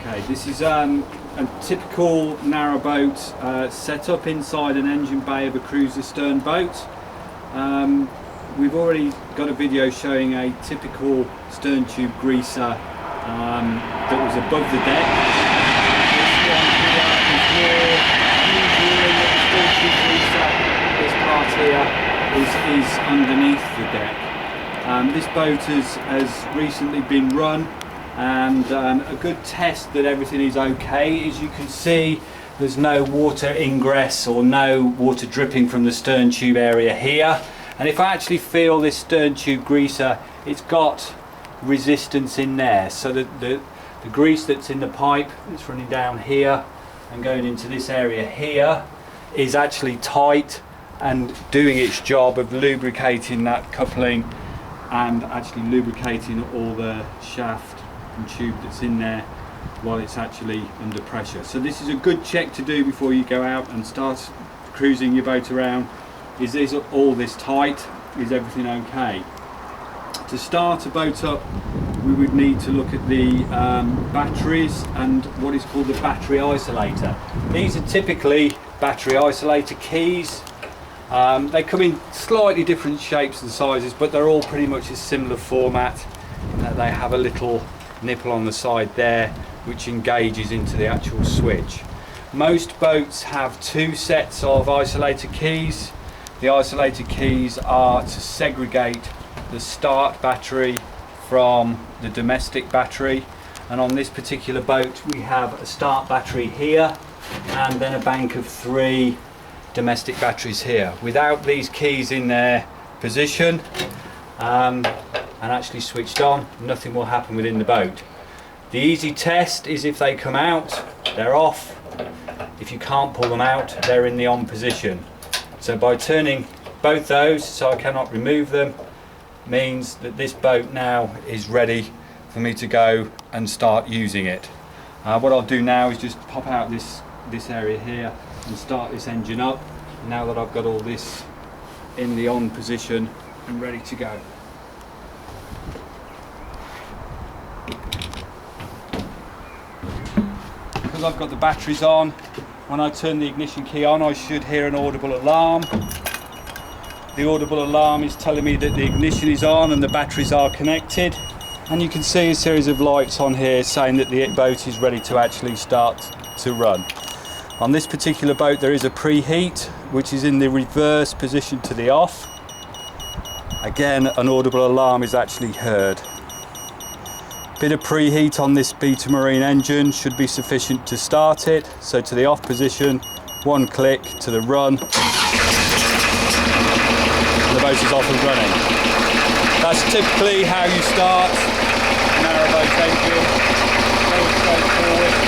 Okay, this is a typical narrowboat setup inside an engine bay of a cruiser stern boat. We've already got a video showing a typical stern tube greaser that was above the deck. This one here is more usually a stern tube greaser. This part here is underneath the deck. This boat has recently been run, and a good test that everything is okay. As you can see, there's no water ingress or no water dripping from the stern tube area here. And if I actually feel this stern tube greaser, it's got resistance in there, so that the grease that's in the pipe that's running down here and going into this area here is actually tight and doing its job of lubricating that coupling and actually lubricating all the shaft and tube that's in there while it's actually under pressure. So this is a good check to do before you go out and start cruising your boat around. Is all this tight? Is everything okay? To start a boat up, we would need to look at the batteries and what is called the battery isolator. These are typically battery isolator keys. They come in slightly different shapes and sizes, but they're all pretty much a similar format in that they have a little nipple on the side there which engages into the actual switch. Most boats have two sets of isolator keys. The isolator keys are to segregate the start battery from the domestic battery, and on this particular boat we have a start battery here and then a bank of 3 domestic batteries here. Without these keys in their position and actually switched on, nothing will happen within the boat. The easy test is if they come out, they're off. If you can't pull them out, they're in the on position. So by turning both those so I cannot remove them means that this boat now is ready for me to go and start using it. What I'll do now is just pop out this area here and start this engine up now that I've got all this in the on position and ready to go. Because I've got the batteries on, when I turn the ignition key on I should hear an audible alarm. The audible alarm is telling me that the ignition is on and the batteries are connected, and you can see a series of lights on here saying that the boat is ready to actually start to run. On this particular boat there is a preheat which is in the reverse position to the off. Again, an audible alarm is actually heard. Bit of preheat on this Beta Marine engine should be sufficient to start it. So to the off position, one click to the run, and the boat is off and running. That's typically how you start a narrowboat engine. Very straightforward.